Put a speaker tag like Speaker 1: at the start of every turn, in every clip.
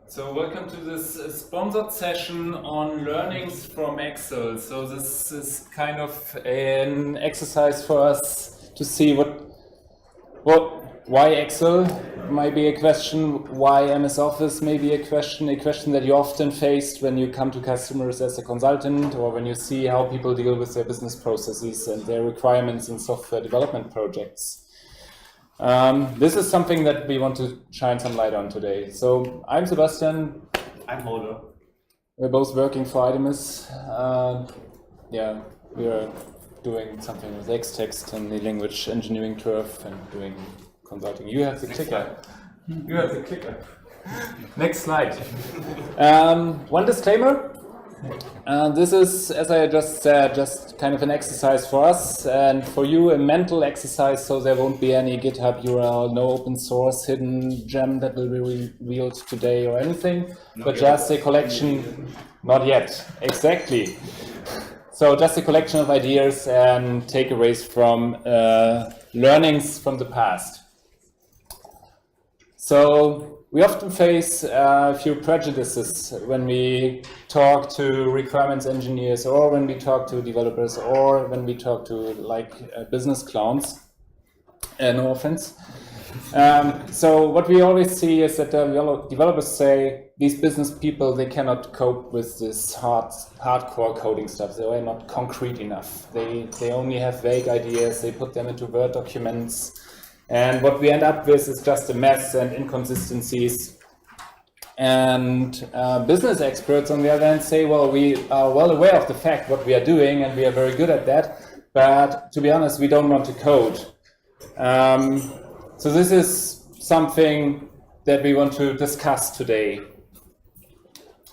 Speaker 1: So welcome to this sponsored session on learnings from Excel. So this is kind of an exercise for us to see why Excel might be a question, why MS Office may be a question that you often faced when you come to customers as a consultant or when you see how people deal with their business processes and their requirements in software development projects. This is something that we want to shine some light on today. So I'm Sebastian.
Speaker 2: I'm Holger.
Speaker 1: We're both working for Idemis. We're doing something with Xtext and the language engineering turf and doing consulting. You have the clicker. You have the clicker. Next slide. One disclaimer. This is, as I just said, just kind of an exercise for us and for you, a mental exercise, so there won't be any GitHub URL, no open source hidden gem that will be revealed today or anything, but just a collection, not yet, exactly. So just a collection of ideas and takeaways from learnings from the past. So we often face a few prejudices when we talk to requirements engineers or when we talk to developers or when we talk to business clowns, no offense. So what we always see is that the developers say these business people, they cannot cope with this hardcore coding stuff. They are not concrete enough. They only have vague ideas. They put them into Word documents. And what we end up with is just a mess and inconsistencies. And business experts, on the other hand, say, well, we are well aware of the fact what we are doing and we are very good at that. But to be honest, we don't want to code. So this is something that we want to discuss today.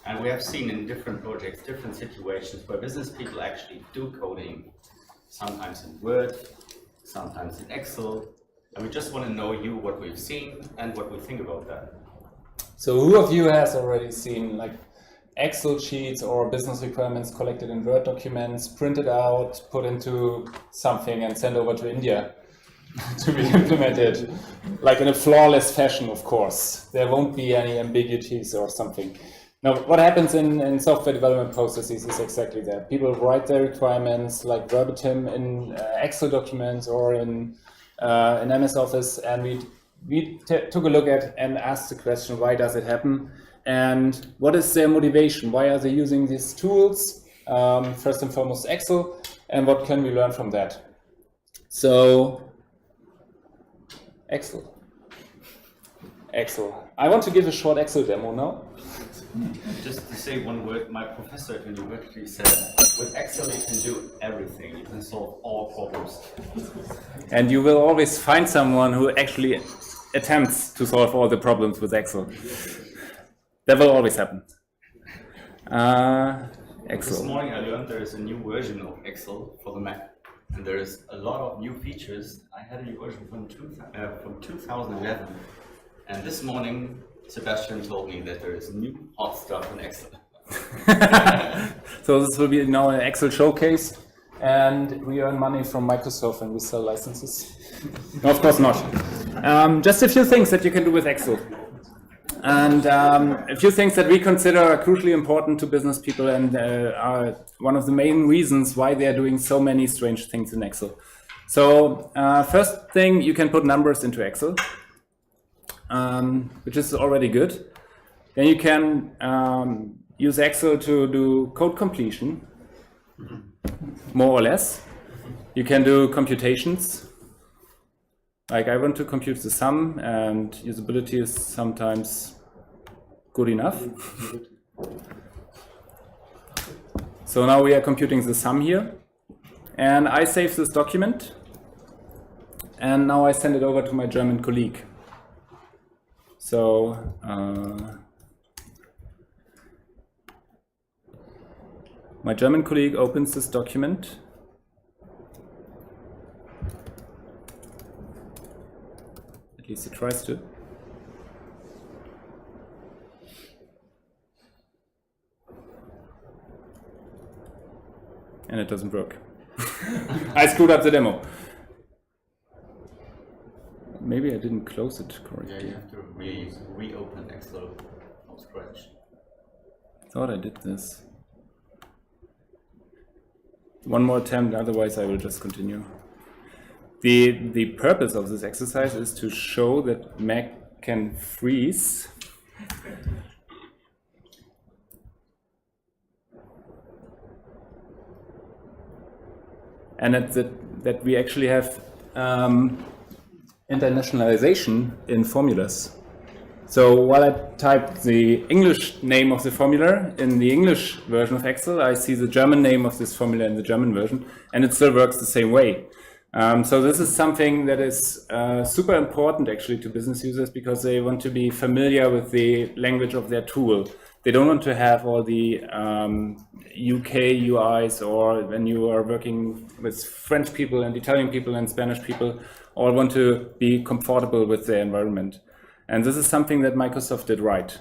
Speaker 2: And we have seen in different projects, different situations where business people actually do coding, sometimes in Word, sometimes in Excel. And we just want to know what we've seen and what we think about that.
Speaker 1: So who of you has already seen Excel sheets or business requirements collected in Word documents, printed out, put into something and sent over to India to be implemented, in a flawless fashion, of course. There won't be any ambiguities or something. Now, what happens in software development processes is exactly that. People write their requirements verbatim in Excel documents or in MS Office, and we took a look at and asked the question, why does it happen? And what is their motivation? Why are they using these tools? First and foremost, Excel, and what can we learn from that? So, Excel. I want to give a short Excel demo now.
Speaker 2: Just to say one word, my professor at university said, with Excel you can do everything, you can solve all problems.
Speaker 1: And you will always find someone who actually attempts to solve all the problems with Excel. That will always happen. Excel.
Speaker 2: This morning I learned there is a new version of Excel for the Mac. And there is a lot of new features. I had a new version from 2011. And this morning, Sebastian told me that there is new hot stuff in Excel.
Speaker 1: So this will be now an Excel showcase, and we earn money from Microsoft and we sell licenses. No, of course not. Just a few things that you can do with Excel. And a few things that we consider are crucially important to business people and are one of the main reasons why they are doing so many strange things in Excel. So first thing, you can put numbers into Excel. Which is already good. Then you can use Excel to do code completion, more or less. You can do computations. I want to compute the sum, and usability is sometimes good enough. So now we are computing the sum here. And I save this document. And now I send it over to my German colleague. So my German colleague opens this document. At least it tries to. And it doesn't work. I screwed up the demo. Maybe I didn't close it correctly.
Speaker 2: Yeah, you have to reopen Excel from scratch.
Speaker 1: Thought I did this. One more attempt, otherwise I will just continue. The purpose of this exercise is to show that Mac can freeze. And that we actually have internationalization in formulas. So while I type the English name of the formula in the English version of Excel, I see the German name of this formula in the German version, and it still works the same way. So this is something that is super important actually to business users, because they want to be familiar with the language of their tool. They don't want to have all the UK UIs, or when you are working with French people and Italian people and Spanish people, all want to be comfortable with their environment. And this is something that Microsoft did right.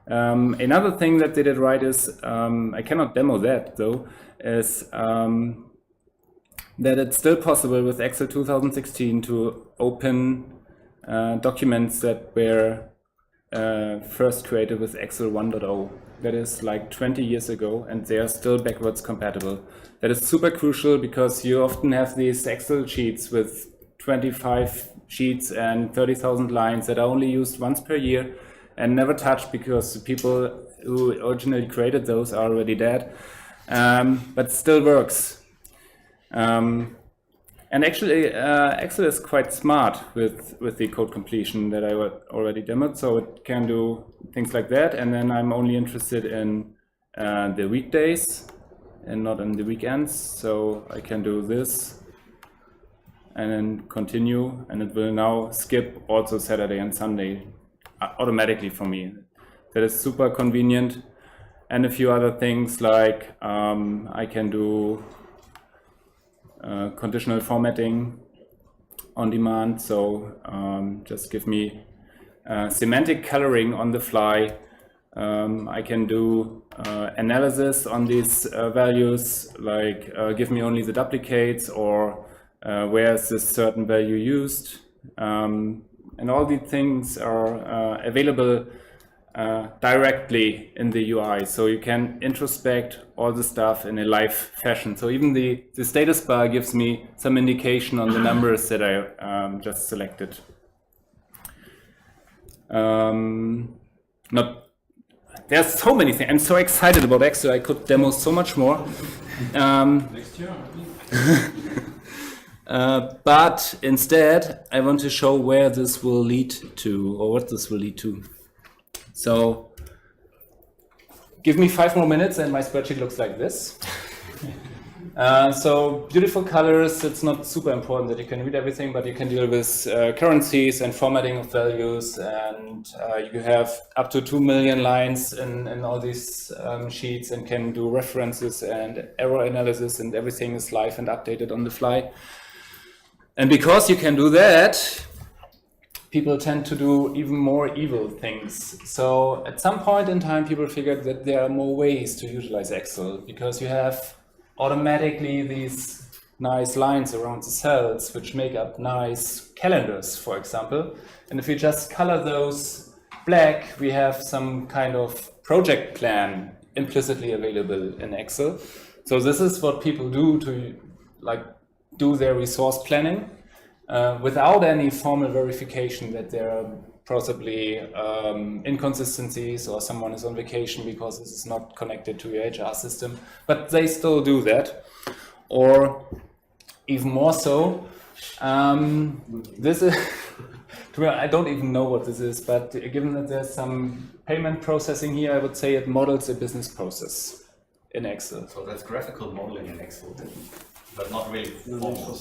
Speaker 1: Another thing that they did right is, I cannot demo that though, is that it's still possible with Excel 2016 to open documents that were first created with Excel 1.0. That is like 20 years ago, and they are still backwards compatible. That is super crucial, because you often have these Excel sheets with 25 sheets and 30,000 lines that are only used once per year and never touched, because the people who originally created those are already dead, but still works. And actually, Excel is quite smart with the code completion that I already demoed, so it can do things like that. And then I'm only interested in the weekdays and not in the weekends, so I can do this and then continue, and it will now skip also Saturday and Sunday automatically for me. That is super convenient. And a few other things like I can do conditional formatting on demand, so just give me semantic coloring on the fly. I can do analysis on these values, like give me only the duplicates, or where is this certain value used, and all these things are available directly in the UI, so you can introspect all the stuff in a live fashion. So even the status bar gives me some indication on the numbers that I just selected. There's so many things. I'm so excited about Excel. I could demo so much more.
Speaker 3: Next year.
Speaker 1: But instead, I want to show where this will lead to, or what this will lead to. So give me 5 more minutes and my spreadsheet looks like this. So beautiful colors. It's not super important that you can read everything, but you can deal with currencies and formatting of values, and you have up to 2 million lines in all these sheets, and can do references and error analysis, and everything is live and updated on the fly. And because you can do that, people tend to do even more evil things. So at some point in time, people figured that there are more ways to utilize Excel, because you have automatically these nice lines around the cells, which make up nice calendars, for example. And if we just color those black, we have some kind of project plan implicitly available in Excel. So this is what people do to do their resource planning without any formal verification that there are possibly inconsistencies, or someone is on vacation because this is not connected to your HR system, but they still do that. Or even more so, this is, I don't even know what this is, but given that there's some payment processing here, I would say it models a business process in Excel.
Speaker 2: So that's graphical modeling in Excel, but not really formal.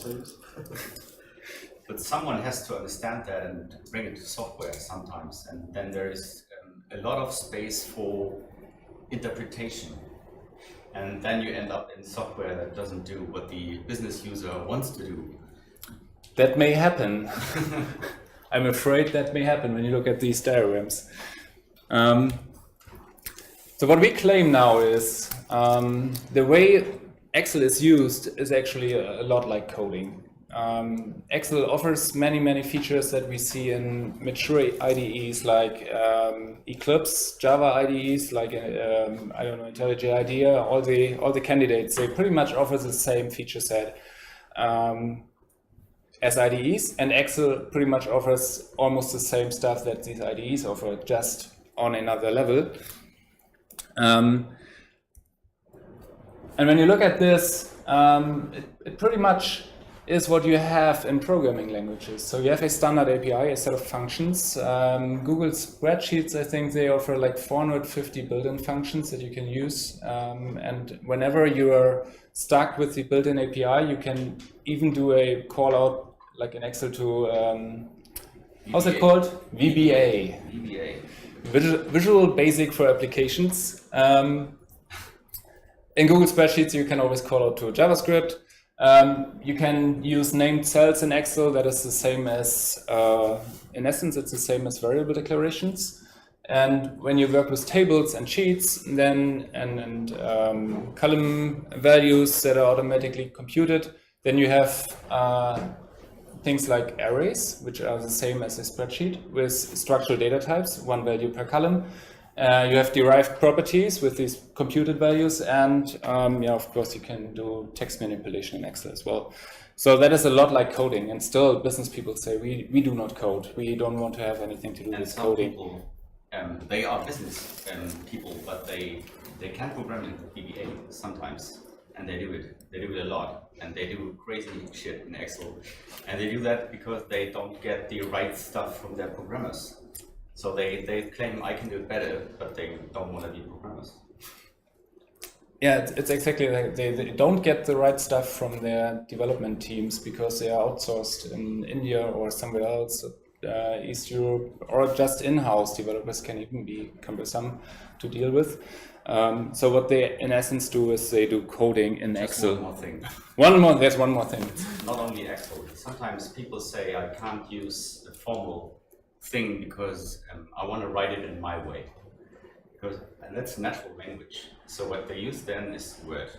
Speaker 2: But someone has to understand that and bring it to software sometimes, and then there is a lot of space for interpretation, and then you end up in software that doesn't do what the business user wants to do.
Speaker 1: That may happen. I'm afraid that may happen when you look at these diagrams. So what we claim now is the way Excel is used is actually a lot like coding. Excel offers many features that we see in mature IDEs like Eclipse, Java IDEs like I don't know, IntelliJ IDEA. All the candidates, they pretty much offer the same feature set as IDEs, and Excel pretty much offers almost the same stuff that these IDEs offer, just on another level. And when you look at this, it pretty much is what you have in programming languages. So you have a standard API, a set of functions. Google Spreadsheets, I think they offer like 450 built-in functions that you can use. And whenever you are stuck with the built-in API, you can even do a call out like in Excel to, how's it called? VBA.
Speaker 2: VBA.
Speaker 1: Visual Basic for Applications. In Google Spreadsheets, you can always call out to JavaScript. You can use named cells in Excel. That is the same as, in essence, it's the same as variable declarations. And when you work with tables and sheets, then and column values that are automatically computed, then you have things like arrays, which are the same as a spreadsheet with structural data types, one value per column. You have derived properties with these computed values, and yeah, of course, you can do text manipulation in Excel as well. So that is a lot like coding, and still business people say, we do not code. We don't want to have anything to do with coding.
Speaker 2: People, they are business people, but they can program in VBA sometimes, and they do it. They do it a lot, and they do crazy shit in Excel. And they do that because they don't get the right stuff from their programmers. So they claim I can do it better, but they don't want to be programmers.
Speaker 1: Yeah, it's exactly like they don't get the right stuff from their development teams because they are outsourced in India or somewhere else, East Europe, or just in-house developers can even be cumbersome to deal with. So what they in essence do is they do coding in Excel.
Speaker 2: One more thing.
Speaker 1: There's one more thing.
Speaker 2: Not only Excel. Sometimes people say I can't use a formal thing because I want to write it in my way. And that's natural language. So what they use then is Word.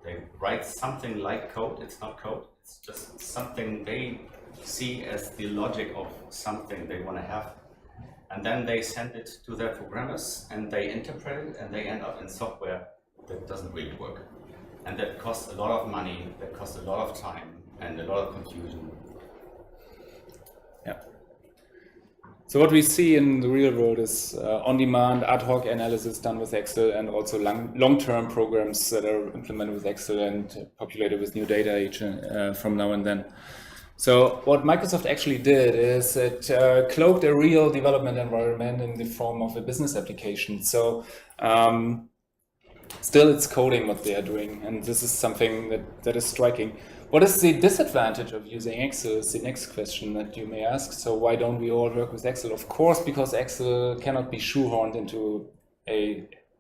Speaker 2: They write something like code. It's not code. It's just something they see as the logic of something they want to have. And then they send it to their programmers and they interpret it and they end up in software that doesn't really work. And that costs a lot of money, that costs a lot of time and a lot of confusion.
Speaker 1: Yeah. So what we see in the real world is on-demand ad hoc analysis done with Excel, and also long-term programs that are implemented with Excel and populated with new data from now and then. So what Microsoft actually did is it cloaked a real development environment in the form of a business application. So still it's coding what they are doing, and this is something that is striking. What is the disadvantage of using Excel is the next question that you may ask. So why don't we all work with Excel? Of course, because Excel cannot be shoehorned into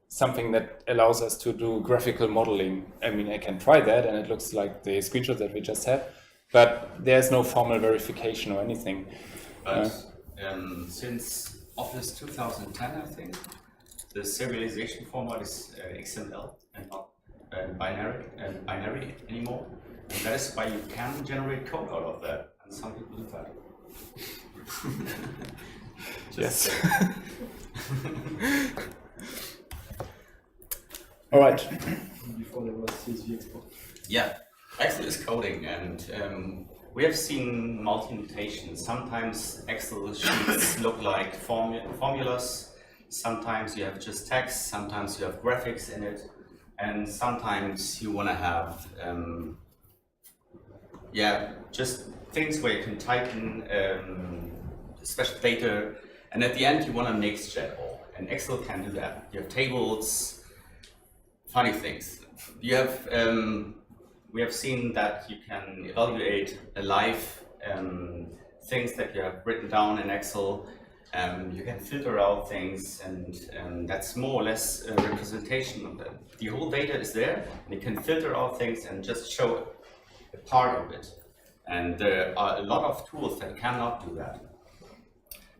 Speaker 1: something that allows us to do graphical modeling. I mean, I can try that and it looks like the screenshot that we just had, but there's no formal verification or anything.
Speaker 2: But since Office 2010, I think, the serialization format is XML and not binary anymore. And that is why you can generate code out of that, and some people do that.
Speaker 1: Yes. All right.
Speaker 4: Before there was CSV export.
Speaker 2: Yeah, Excel is coding, and we have seen multi-notation. Sometimes Excel sheets look like formulas. Sometimes you have just text. Sometimes you have graphics in it, and sometimes you want to have just things where you can type in special data, and at the end you want to mix that all. And Excel can do that. You have tables, funny things. You have we have seen that you can evaluate live things that you have written down in Excel. You can filter out things, and that's more or less a representation of that. The whole data is there, and you can filter out things and just show a part of it. And there are a lot of tools that cannot do that.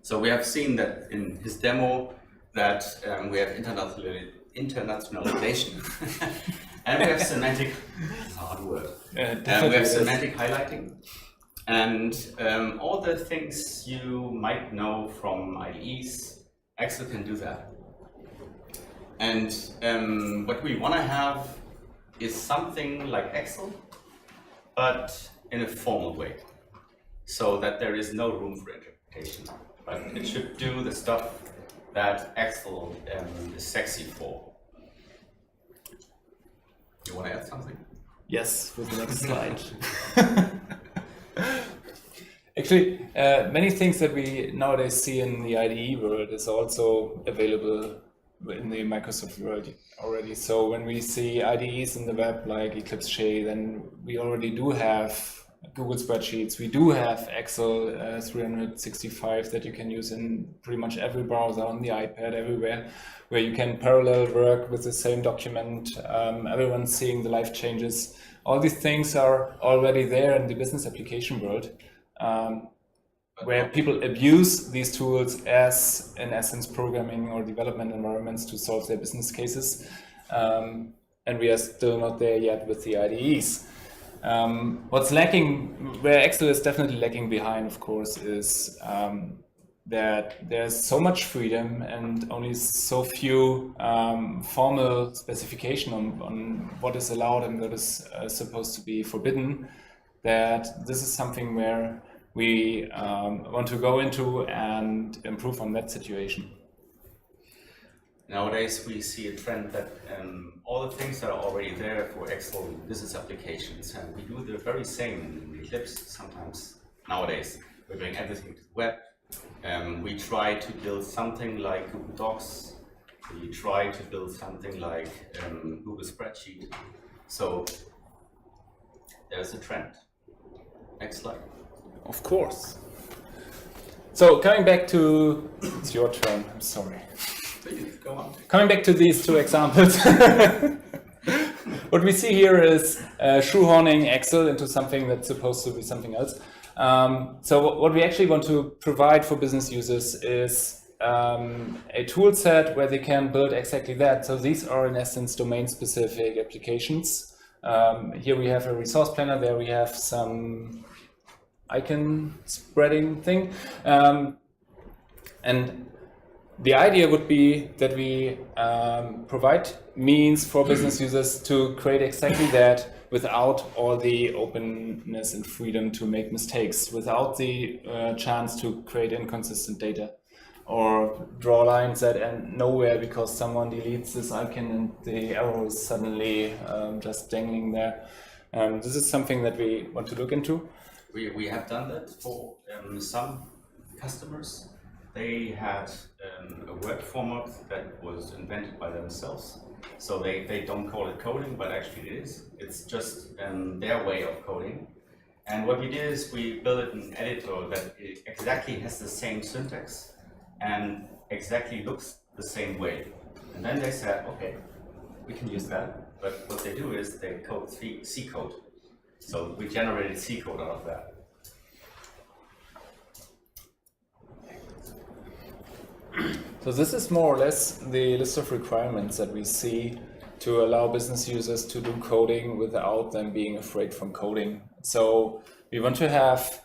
Speaker 2: So we have seen that in his demo that we have internationalization, and we have semantic, it's a hard word. We have semantic highlighting. And all the things you might know from IDEs, Excel can do that. And what we want to have is something like Excel, but in a formal way, so that there is no room for interpretation. But it should do the stuff that Excel is sexy for. You want to add something?
Speaker 1: Yes, with the next slide. Actually, many things that we nowadays see in the IDE world is also available in the Microsoft world already. So when we see IDEs in the web like Eclipse, Schill, then we already do have Google Spreadsheets. We do have Excel 365 that you can use in pretty much every browser, on the iPad, everywhere, where you can parallel work with the same document. Everyone's seeing the life changes. All these things are already there in the business application world, where people abuse these tools as, in essence, programming or development environments to solve their business cases. And we are still not there yet with the IDEs. What's lacking, where Excel is definitely lacking behind, of course, is that there's so much freedom and only so few formal specification on what is allowed and what is supposed to be forbidden, that this is something where we want to go into and improve on that situation.
Speaker 2: Nowadays, we see a trend that all the things that are already there for Excel business applications, and we do the very same in Eclipse sometimes nowadays. We bring everything to the web. We try to build something like Google Docs. We try to build something like Google Spreadsheet. So there's a trend. Next slide.
Speaker 1: Of course. So coming back to, it's your turn, I'm sorry.
Speaker 2: Please, go on.
Speaker 1: Coming back to these two examples, what we see here is shoehorning Excel into something that's supposed to be something else. So what we actually want to provide for business users is a tool set where they can build exactly that. So these are in essence domain-specific applications. Here we have a resource planner, there we have some icon spreading thing. And the idea would be that we provide means for business users to create exactly that without all the openness and freedom to make mistakes, without the chance to create inconsistent data or draw lines that end nowhere because someone deletes this icon and the arrow is suddenly just dangling there. This is something that we want to look into.
Speaker 2: We have done that for some customers. They had a word format that was invented by themselves. So they don't call it coding, but actually it is. It's just their way of coding. And what we did is we built an editor that exactly has the same syntax and exactly looks the same way. And then they said, okay, we can use that. But what they do is they code C code. So we generated C code out of that.
Speaker 1: So this is more or less the list of requirements that we see to allow business users to do coding without them being afraid from coding. So we want to have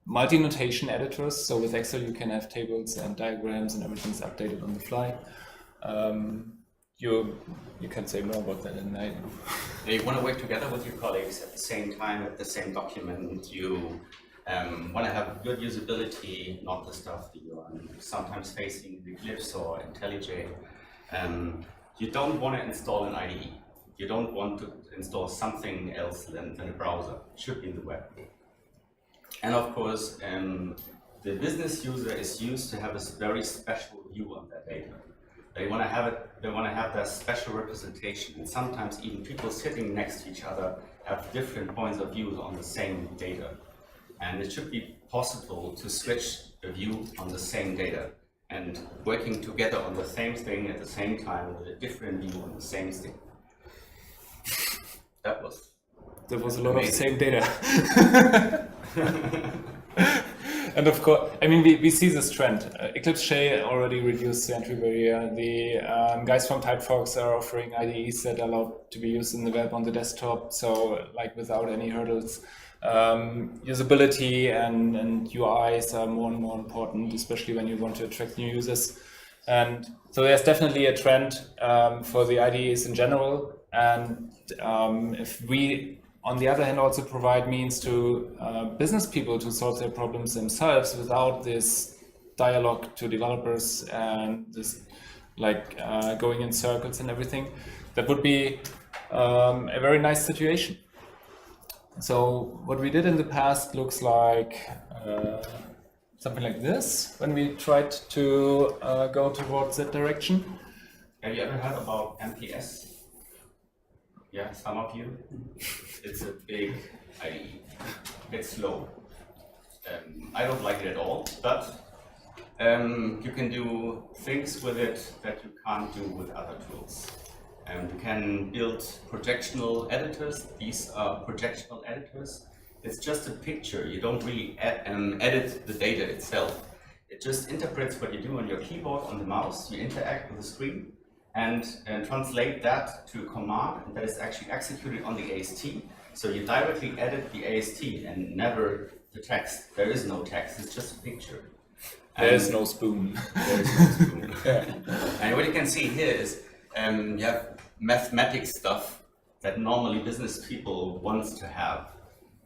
Speaker 1: multi-notation editors. So with Excel you can have tables and diagrams and everything's updated on the fly. You can say more about that in night.
Speaker 2: You want to work together with your colleagues at the same time, at the same document. You want to have good usability, not the stuff that you are sometimes facing in Eclipse or IntelliJ. You don't want to install an IDE. You don't want to install something else than a browser. It should be in the web. And of course, the business user is used to have a very special view on that data. They want to have it. They want to have that special representation. And sometimes even people sitting next to each other have different points of view on the same data. And it should be possible to switch a view on the same data and working together on the same thing at the same time with a different view on the same thing. That was
Speaker 1: a lot of same data. And of course, I mean, we see this trend. Eclipse Schill already reduced the entry barrier. The guys from Typefox are offering IDEs that are allowed to be used in the web on the desktop, so like without any hurdles. usability and UIs are more and more important, especially when you want to attract new users. And so there's definitely a trend for the IDEs in general. And if we, on the other hand, also provide means to business people to solve their problems themselves without this dialogue to developers and this going in circles and everything, that would be a very nice situation. So what we did in the past looks like something like this when we tried to go towards that direction.
Speaker 2: Have you ever heard about MPS? Yeah, some of you. It's a big IDE. It's slow. I don't like it at all, but you can do things with it that you can't do with other tools. You can build projectional editors. These are projectional editors. It's just a picture. You don't really edit the data itself. It just interprets what you do on your keyboard, on the mouse. You interact with the screen and translate that to a command, and that is actually executed on the AST. So you directly edit the AST and never the text. There is no text. It's just a picture.
Speaker 1: There is no spoon.
Speaker 2: There is no spoon. And what you can see here is you have mathematics stuff that normally business people want to have.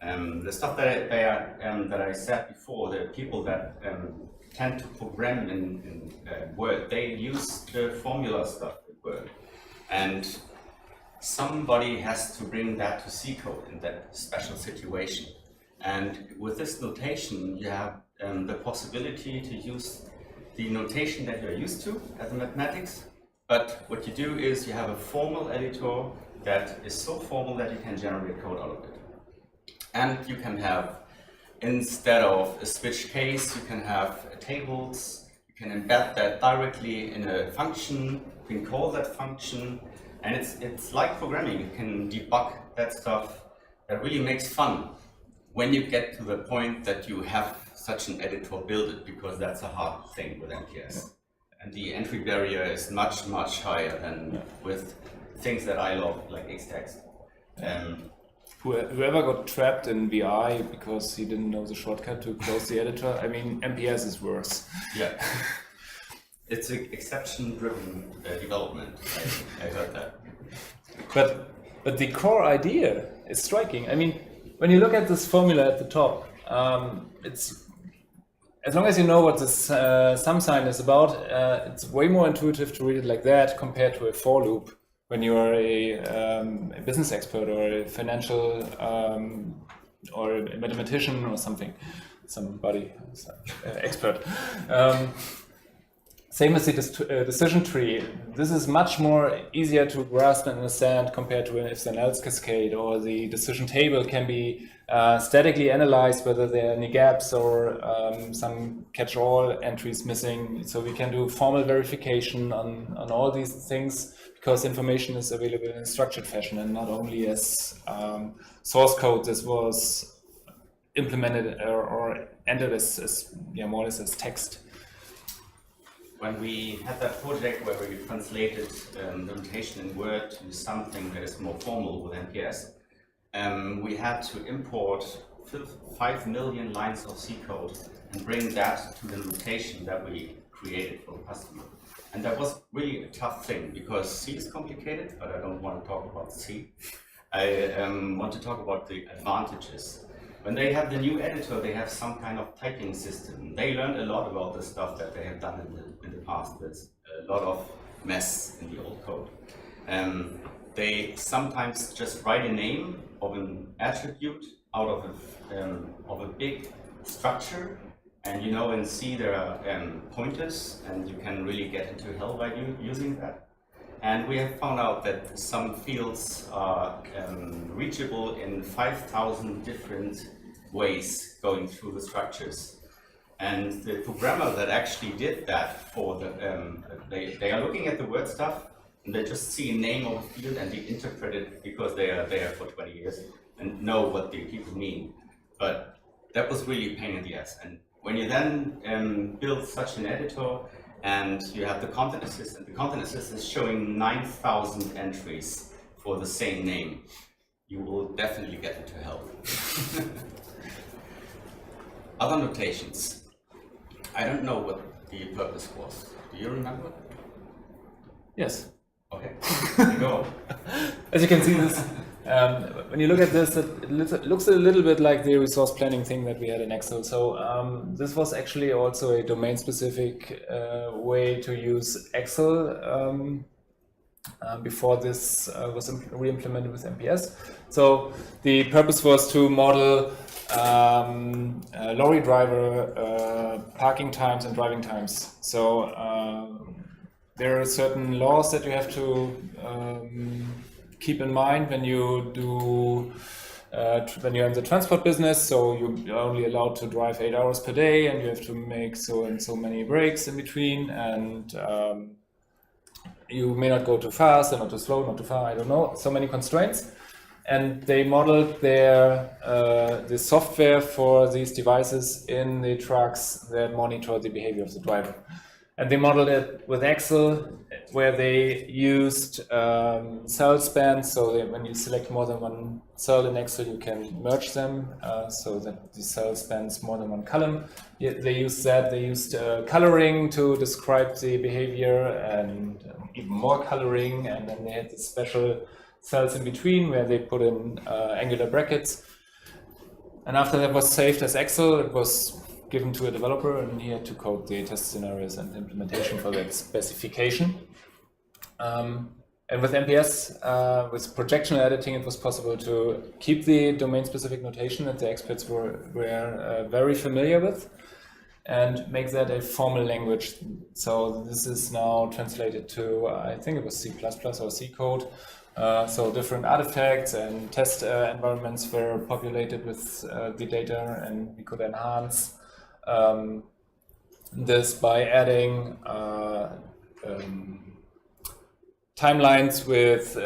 Speaker 2: The stuff that I said before, the people that tend to program in Word, they use the formula stuff in Word. And somebody has to bring that to C code in that special situation. And with this notation, you have the possibility to use the notation that you're used to as a mathematics. But what you do is you have a formal editor that is so formal that you can generate code out of it. And you can have, instead of a switch case, you can have tables. You can embed that directly in a function. You can call that function. And it's like programming. You can debug that stuff. That really makes fun when you get to the point that you have such an editor build it, because that's a hard thing with MPS. And the entry barrier is much, much higher than with things that I love, like Xtext.
Speaker 1: Whoever got trapped in VI because he didn't know the shortcut to close the editor, I mean, MPS is worse.
Speaker 2: Yeah. It's an exception-driven development. I heard that.
Speaker 1: But the core idea is striking. I mean, when you look at this formula at the top, it's, as long as you know what this sum sign is about, it's way more intuitive to read it like that compared to a for loop when you are a business expert or a financial or a mathematician or something, somebody expert. Same as the decision tree. This is much more easier to grasp and understand compared to an if-then-else cascade, or the decision table can be statically analyzed whether there are any gaps or some catch-all entries missing. So we can do formal verification on all these things because information is available in a structured fashion and not only as source code. This was implemented or entered as more or less as text.
Speaker 2: When we had that project where we translated the notation in Word to something that is more formal with MPS, we had to import 5 million lines of C code and bring that to the notation that we created for the customer. And that was really a tough thing because C is complicated, but I don't want to talk about C. I want to talk about the advantages. When they have the new editor, they have some kind of typing system. They learned a lot about the stuff that they have done in the past. There's a lot of mess in the old code. They sometimes just write a name of an attribute out of a big structure. And you know, in C there are pointers, and you can really get into hell by using that. And we have found out that some fields are reachable in 5,000 different ways going through the structures. And the programmer that actually did that for the, they are looking at the Word stuff, and they just see a name of a field and they interpret it because they are there for 20 years and know what the people mean. But that was really a pain in the ass. And when you then build such an editor, and you have the content assistant. The content assistant is showing 9,000 entries for the same name. you will definitely get into hell. Other notations. I don't know what the purpose was. Do you remember?
Speaker 1: Yes.
Speaker 2: Okay, go.
Speaker 1: As you can see, this when you look at this, it looks a little bit like the resource planning thing that we had in Excel. So this was actually also a domain-specific way to use Excel before this was re-implemented with MPS. So the purpose was to model lorry driver parking times and driving times. So there are certain laws that you have to keep in mind when you do when you're in the transport business. So you're only allowed to drive 8 hours per day, and you have to make so and so many breaks in between, and you may not go too fast and not too slow, not too far. I don't know. So many constraints. And they modeled their the software for these devices in the trucks that monitor the behavior of the driver. And they modeled it with Excel, where they used cell spans, so that when you select more than one cell in Excel, you can merge them, so that the cell spans more than one column. They used that. They used coloring to describe the behavior, and even more coloring, and then they had the special cells in between where they put in angular brackets. And after that was saved as Excel, it was given to a developer, and he had to code the test scenarios and implementation for that specification. And with MPS, with projectional editing, it was possible to keep the domain-specific notation that the experts were very familiar with, and make that a formal language. So this is now translated to, I think it was C++ or C code. So different artifacts and test environments were populated with the data, and we could enhance this by adding timelines with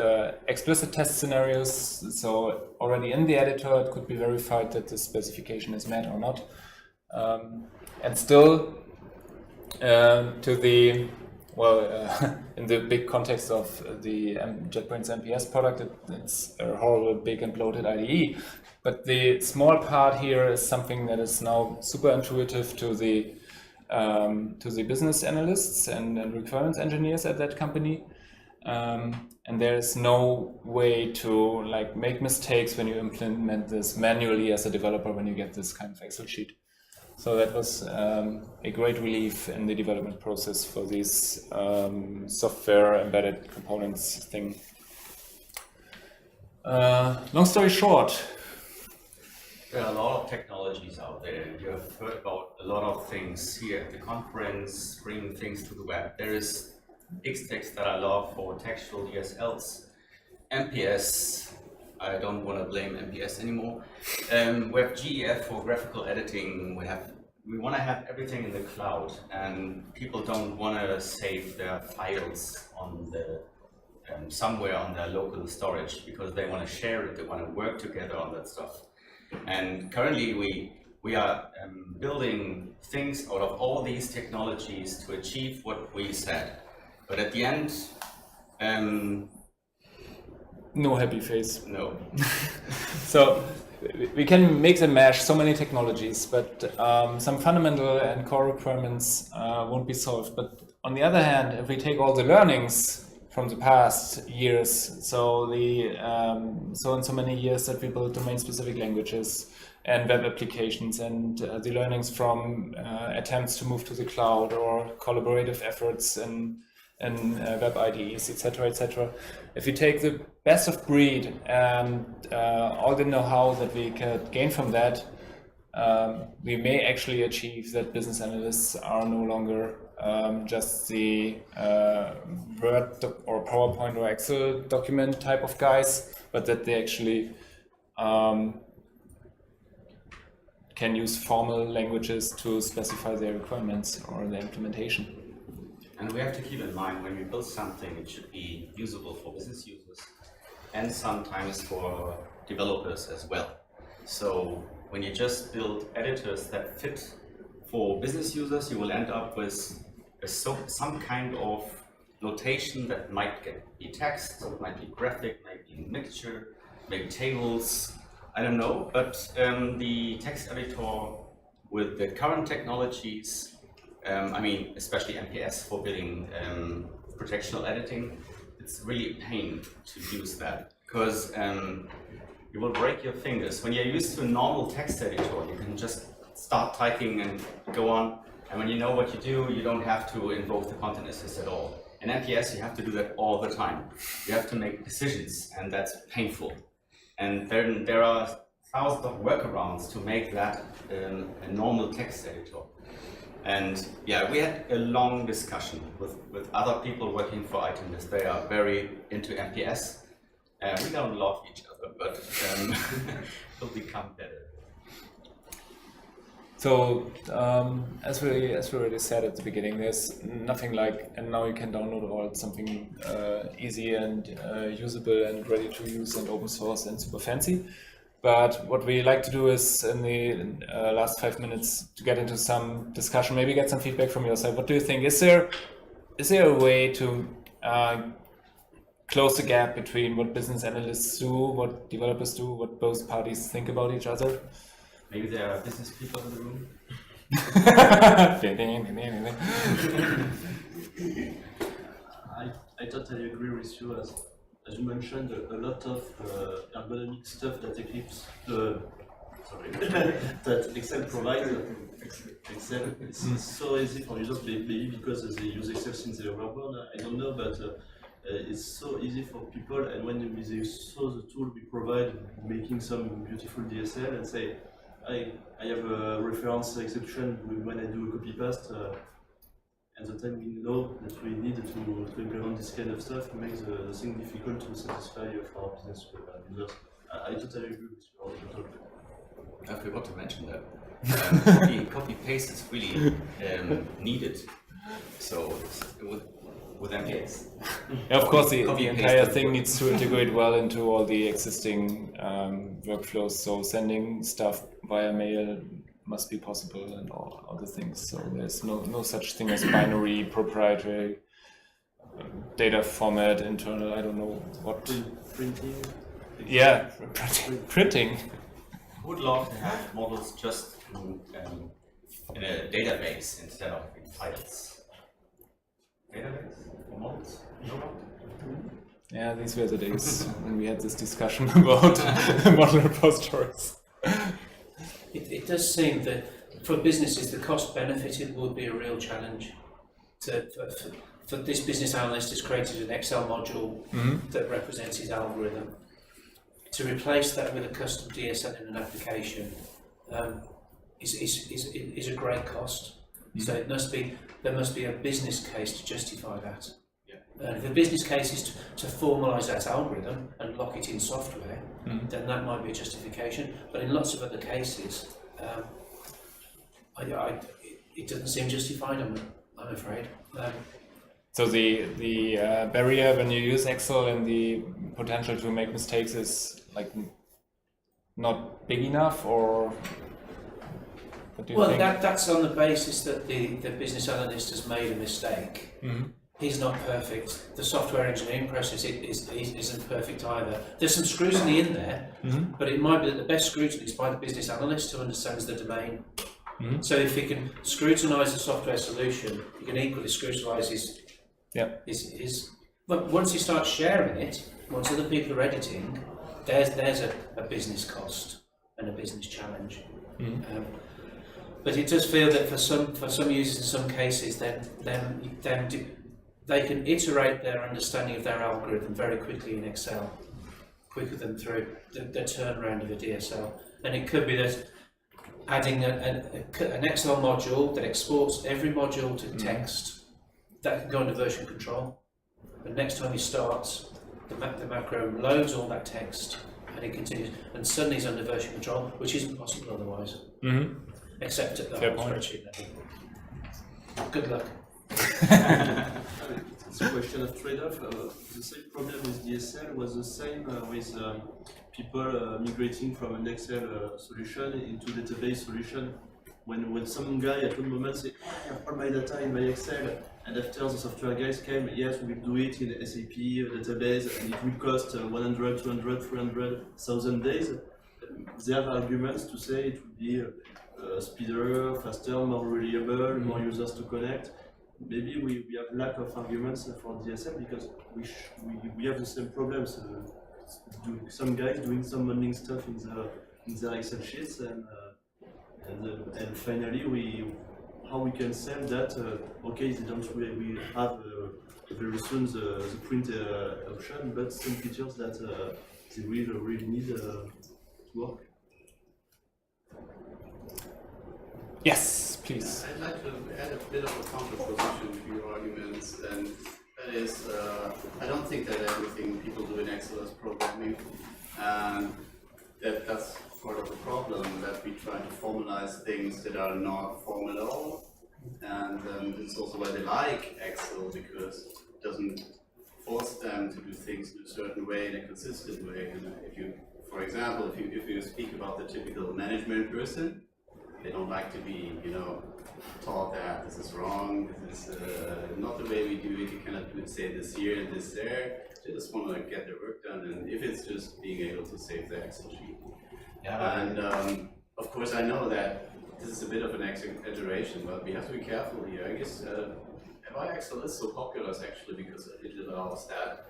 Speaker 1: explicit test scenarios. So already in the editor, it could be verified that the specification is met or not. And still, to the in the big context of the JetBrains MPS product, it's a horrible, big and bloated IDE. But the small part here is something that is now super intuitive to the business analysts and requirements engineers at that company. And there is no way to make mistakes when you implement this manually as a developer when you get this kind of Excel sheet. So that was a great relief in the development process for these software embedded components thing. Long story short.
Speaker 2: There are a lot of technologies out there. You have heard about a lot of things here at the conference, bringing things to the web. There is Xtext that I love for textual DSLs, MPS. I don't want to blame MPS anymore. We have GEF for graphical editing. We want to have everything in the cloud, and people don't want to save their files on the somewhere on their local storage because they want to share it. They want to work together on that stuff. And currently, we are building things out of all these technologies to achieve what we said. But at the end,
Speaker 1: no happy face.
Speaker 2: No.
Speaker 1: So we can mix and match so many technologies, but some fundamental and core requirements won't be solved. But on the other hand, if we take all the learnings from the past years, so so many years that we built domain-specific languages and web applications, and the learnings from attempts to move to the cloud or collaborative efforts and web IDEs, etc., etc. If you take the best of breed and all the know-how that we could gain from that, we may actually achieve that business analysts are no longer just the Word or PowerPoint or Excel document type of guys, but that they actually can use formal languages to specify their requirements or their implementation.
Speaker 2: And we have to keep in mind, when we build something, it should be usable for business users and sometimes for developers as well. So when you just build editors that fit for business users, you will end up with some kind of notation that might be text, might be graphic, might be a mixture, maybe tables, I don't know, but the text editor with the current technologies, I mean, especially MPS for building projectional editing, it's really a pain to use that because you will break your fingers. When you're used to a normal text editor, you can just start typing and go on. And when you know what you do, you don't have to invoke the content assist at all. In MPS, you have to do that all the time. You have to make decisions, and that's painful. And then there are thousands of workarounds to make that a normal text editor. And yeah, we had a long discussion with other people working for Itemlist. They are very into MPS. We don't love each other, but we'll become better.
Speaker 1: So, as we already said at the beginning, there's nothing like, and now you can download all something easy and usable and ready to use and open source and super fancy. But what we like to do is, in the last 5 minutes, to get into some discussion, maybe get some feedback from your side. What do you think? Is there a way to close the gap between what business analysts do, what developers do, what both parties think about each other?
Speaker 2: Maybe there are business people in the room.
Speaker 4: I totally agree with you. As you mentioned, a lot of ergonomic stuff that Eclipse, that Excel provides. Excel, it's so easy for users, maybe because they use Excel since they were born. I don't know, but it's so easy for people. And when they saw the tool we provide, making some beautiful DSL, and say, I have a reference exception when I do a copy paste, and the time we know that we need to implement this kind of stuff makes the thing difficult to satisfy for our business users. I totally agree with you.
Speaker 2: I forgot to mention that. Copy paste is really needed. So with MPS.
Speaker 1: Yeah, of course, the entire thing needs to integrate well into all the existing workflows. So sending stuff via mail must be possible and all other things. So there's no such thing as binary, proprietary data format, internal, I don't know what.
Speaker 4: Printing?
Speaker 1: Yeah, printing.
Speaker 2: Would love to have models just in a database instead of in files. Database for models? No.
Speaker 1: Yeah, these were the days when we had this discussion about model repositories.
Speaker 5: It does seem that for businesses, the cost benefit it would be a real challenge. For this business analyst has created an Excel module that represents his algorithm. To replace that with a custom DSL in an application is a great cost. So there must be a business case to justify that. And if the business case is to formalise that algorithm and lock it in software, then that might be a justification. But in lots of other cases, it doesn't seem justified, I'm afraid.
Speaker 1: So the barrier when you use Excel and the potential to make mistakes is like not big enough, or what do you think?
Speaker 5: Well, that's on the basis that the business analyst has made a mistake. He's not perfect. The software engineering process isn't perfect either. There's some scrutiny in there, but it might be that the best scrutiny is by the business analyst who understands the domain. So if he can scrutinise the software solution, he can equally scrutinise his. But once you start sharing it, once other people are editing, there's a business cost and a business challenge. But it does feel that for some users in some cases, then they can iterate their understanding of their algorithm very quickly in Excel, quicker than through the turnaround of a DSL. And it could be that adding an Excel module that exports every module to text, that can go under version control. And next time he starts, the macro loads all that text and it continues. And suddenly he's under version control, which isn't possible otherwise, except at the whole spreadsheet level. Good luck.
Speaker 4: It's a question of trade-off. The same problem with DSL was the same with people migrating from an Excel solution into database solution. when some guy at one moment say, I have all my data in my Excel, and after the software guys came, yes, we will do it in SAP database, and it will cost 100, 200, 300,000 days. They have arguments to say it would be speeder, faster, more reliable, more users to connect. Maybe we have lack of arguments for DSL because we have the same problems. Some guys doing some modeling stuff in their Excel sheets, and finally how we can sell that. Okay, they don't we have very soon the print option, but some features that they really need to work.
Speaker 1: Yes, please.
Speaker 6: I'd like to add a bit of a counterposition to your arguments, and that is, I don't think that everything people do in Excel is programming, and that's part of the problem, that we try to formalize things that are not formal at all, and it's also why they like Excel, because it doesn't force them to do things in a certain way, in a consistent way. And if you, for example, if you speak about the typical management person, they don't like to be, taught that this is wrong, this is not the way we do it, you cannot say this here and this there. They just want to get their work done, and if it's just being able to save their Excel sheet. Yeah. And of course I know that this is a bit of an exaggeration, but we have to be careful here. I guess why Excel is so popular is actually because it allows that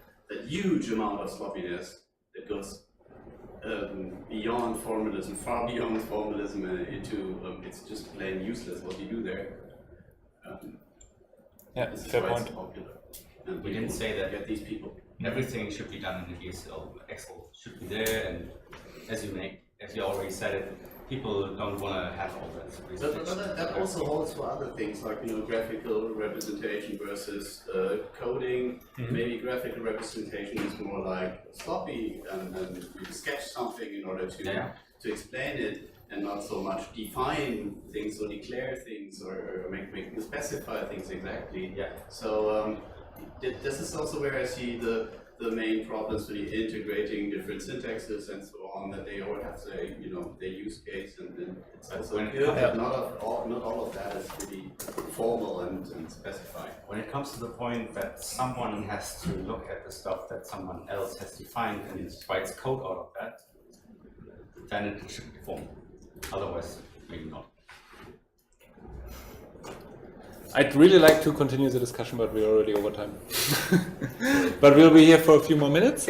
Speaker 6: huge amount of sloppiness that goes beyond formalism, far beyond formalism, into it's just plain useless what you do there.
Speaker 1: Yeah, fair point.
Speaker 6: Popular.
Speaker 2: And we didn't say that
Speaker 6: get these people.
Speaker 2: everything should be done in the DSL. Excel should be there, and as you already said it, people don't want to have all that.
Speaker 6: But that also holds for other things, like graphical representation versus coding. Maybe graphical representation is more like sloppy, and you sketch something in order to explain it, and not so much define things or declare things or specify things exactly. Yeah. So this is also where I see the main problems with integrating different syntaxes and so on, that they all have their use case, and then it's also good that not all of that is really formal and specified.
Speaker 2: When it comes to the point that someone has to look at the stuff that someone else has defined and writes code out of that, then it should be formal. Otherwise, maybe not.
Speaker 1: I'd really like to continue the discussion, but we're already over time. But we'll be here for a few more minutes,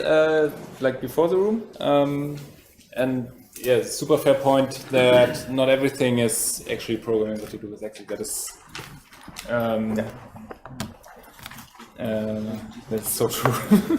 Speaker 1: like before the room. And yeah, super fair point that not everything is actually programming what you do with Excel. That is, that's so true.